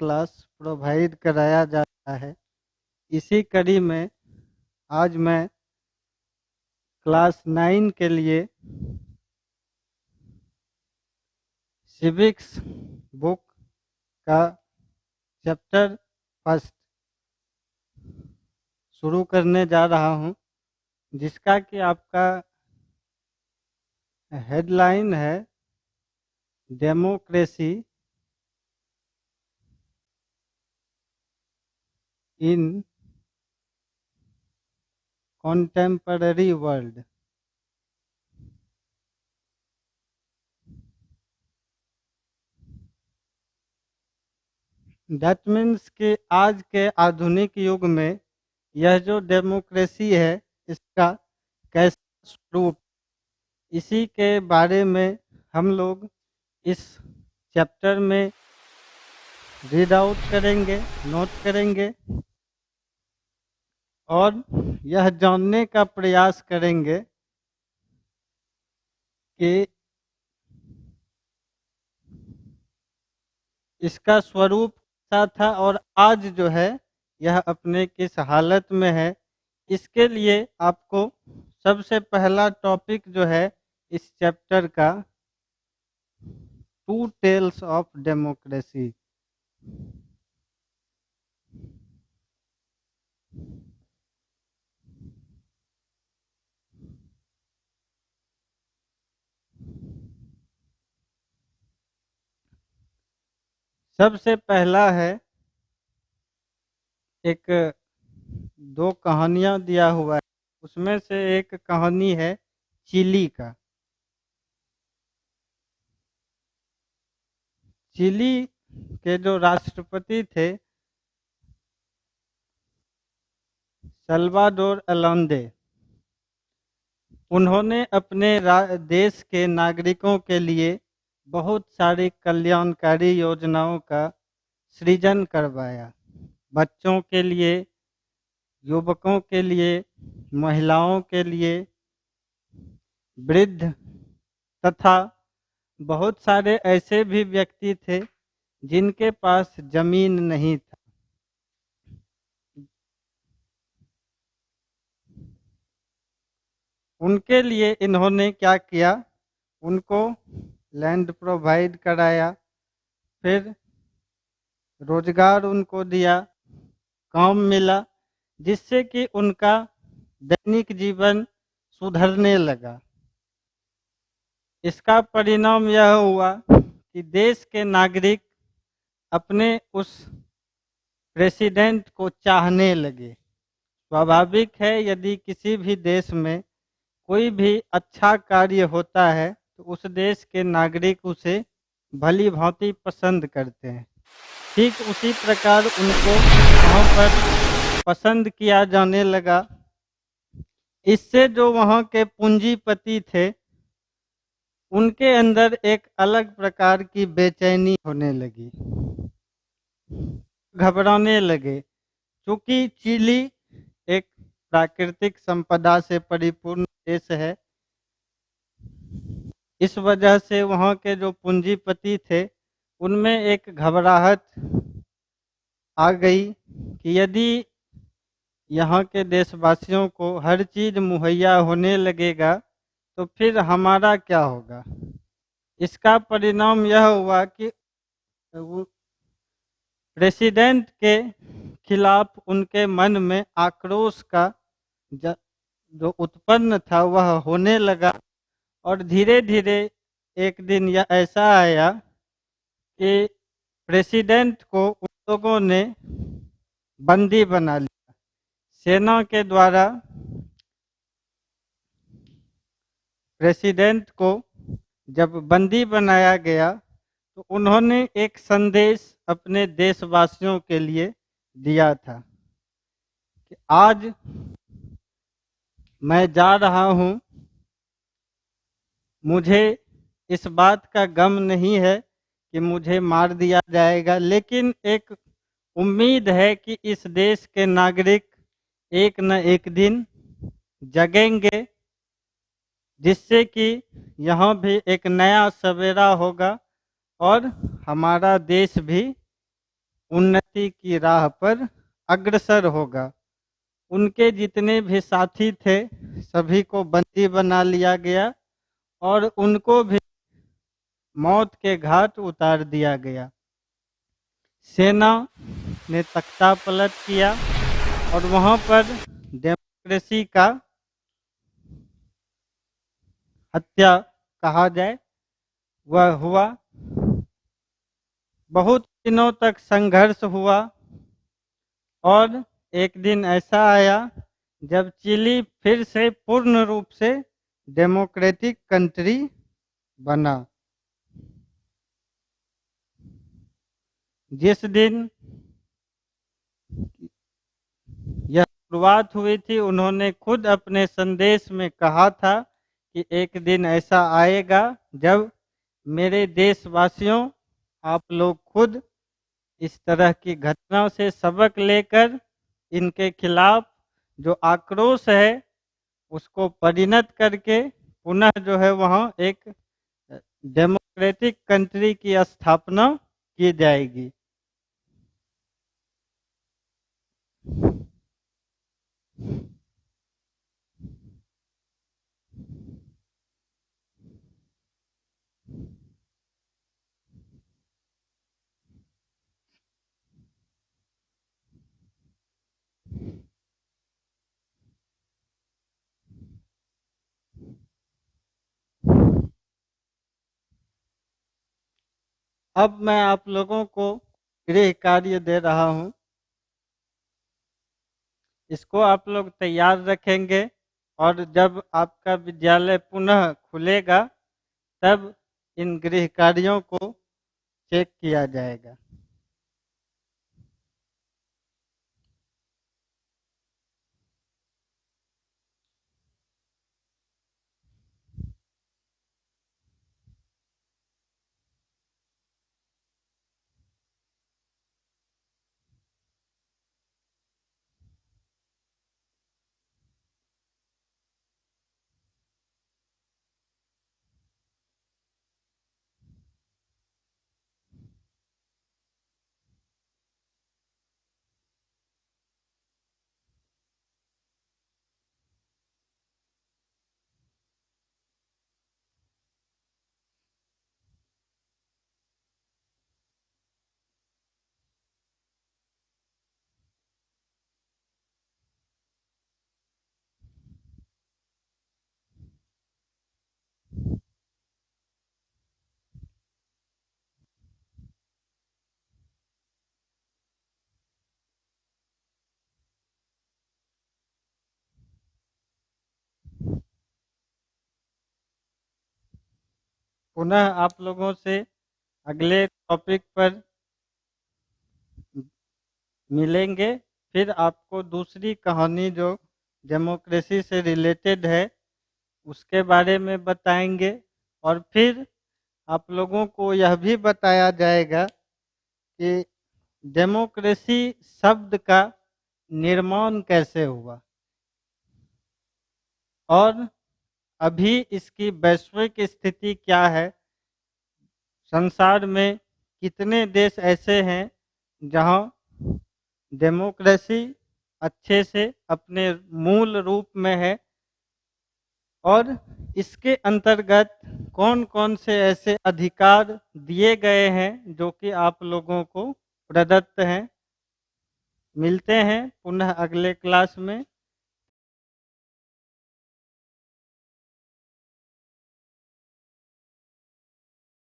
Class provide कराया जा रहा है। इसी कड़ी में आज मैं क्लास 9 के लिए सिविक्स बुक का चैप्टर फर्स्ट शुरू करने जा रहा हूं, जिसका कि आपका हेडलाइन है democracy in contemporary world. That means कि आज के आधुनिक युग में यह जो डेमोक्रेसी है, इसका कैसा स्वरूप, इसी के बारे में हम लोग इस चैप्टर में रीड आउट करेंगे, नोट करेंगे और यह जानने का प्रयास करेंगे कि इसका स्वरूप कैसा था और आज जो है यह अपने किस हालत में है। इसके लिए आपको सबसे पहला टॉपिक जो है इस चैप्टर का, टू टेल्स ऑफ डेमोक्रेसी। सबसे पहला है, एक दो कहानियां दिया हुआ है, उसमें से एक कहानी है चिली का। चिली के जो राष्ट्रपति थे सल्वाडोर अलांदे, उन्होंने अपने देश के नागरिकों के लिए बहुत सारी कल्याणकारी योजनाओं का सृजन करवाया। बच्चों के लिए, युवकों के लिए, महिलाओं के लिए, वृद्ध तथा बहुत सारे ऐसे भी व्यक्ति थे जिनके पास जमीन नहीं था। उनके लिए इन्होंने क्या किया, उनको लैंड प्रोवाइड कराया, फिर रोजगार उनको दिया, काम मिला, जिससे कि उनका दैनिक जीवन सुधरने लगा। इसका परिणाम यह हुआ कि देश के नागरिक अपने उस प्रेसिडेंट को चाहने लगे। स्वाभाविक है, यदि किसी भी देश में कोई भी अच्छा कार्य होता है तो उस देश के नागरिक उसे भली भांति पसंद करते हैं। ठीक उसी प्रकार उनको वहाँ पर पसंद किया जाने लगा। इससे जो वहाँ के पूंजीपति थे, उनके अंदर एक अलग प्रकार की बेचैनी होने लगी, घबराने लगे। क्योंकि चिली एक प्राकृतिक संपदा से परिपूर्ण देश है, इस वजह से वहाँ के जो पूंजीपति थे उनमें एक घबराहट आ गई कि यदि यहाँ के देशवासियों को हर चीज़ मुहैया होने लगेगा तो फिर हमारा क्या होगा। इसका परिणाम यह हुआ कि प्रेसिडेंट के खिलाफ उनके मन में आक्रोश का जो उत्पन्न था वह होने लगा। और धीरे धीरे एक दिन यह ऐसा आया कि प्रेसिडेंट को उन लोगों ने बंदी बना लिया। सेना के द्वारा प्रेसिडेंट को जब बंदी बनाया गया तो उन्होंने एक संदेश अपने देशवासियों के लिए दिया था कि आज मैं जा रहा हूं, मुझे इस बात का गम नहीं है कि मुझे मार दिया जाएगा, लेकिन एक उम्मीद है कि इस देश के नागरिक एक न एक दिन जगेंगे, जिससे कि यहाँ भी एक नया सवेरा होगा और हमारा देश भी उन्नति की राह पर अग्रसर होगा। उनके जितने भी साथी थे सभी को बंदी बना लिया गया और उनको भी मौत के घाट उतार दिया गया। सेना ने तख्तापलट किया और वहां पर डेमोक्रेसी का हत्या कहा जाए वह हुआ। बहुत दिनों तक संघर्ष हुआ और एक दिन ऐसा आया जब चिली फिर से पूर्ण रूप से डेमोक्रेटिक कंट्री बना। जिस दिन यह शुरुआत हुई थी उन्होंने खुद अपने संदेश में कहा था कि एक दिन ऐसा आएगा जब मेरे देशवासियों आप लोग खुद इस तरह की घटनाओं से सबक लेकर इनके खिलाफ जो आक्रोश है उसको परिणत करके पुनः जो है वहाँ एक डेमोक्रेटिक कंट्री की स्थापना की जाएगी। अब मैं आप लोगों को गृह कार्य दे रहा हूँ, इसको आप लोग तैयार रखेंगे और जब आपका विद्यालय पुनः खुलेगा तब इन गृह कार्यों को चेक किया जाएगा। पुनः आप लोगों से अगले टॉपिक पर मिलेंगे। फिर आपको दूसरी कहानी जो डेमोक्रेसी से रिलेटेड है उसके बारे में बताएंगे और फिर आप लोगों को यह भी बताया जाएगा कि डेमोक्रेसी शब्द का निर्माण कैसे हुआ और अभी इसकी वैश्विक स्थिति क्या है। संसार में कितने देश ऐसे हैं जहां डेमोक्रेसी अच्छे से अपने मूल रूप में है और इसके अंतर्गत कौन कौन से ऐसे अधिकार दिए गए हैं जो कि आप लोगों को प्रदत्त हैं। मिलते हैं पुनः अगले क्लास में।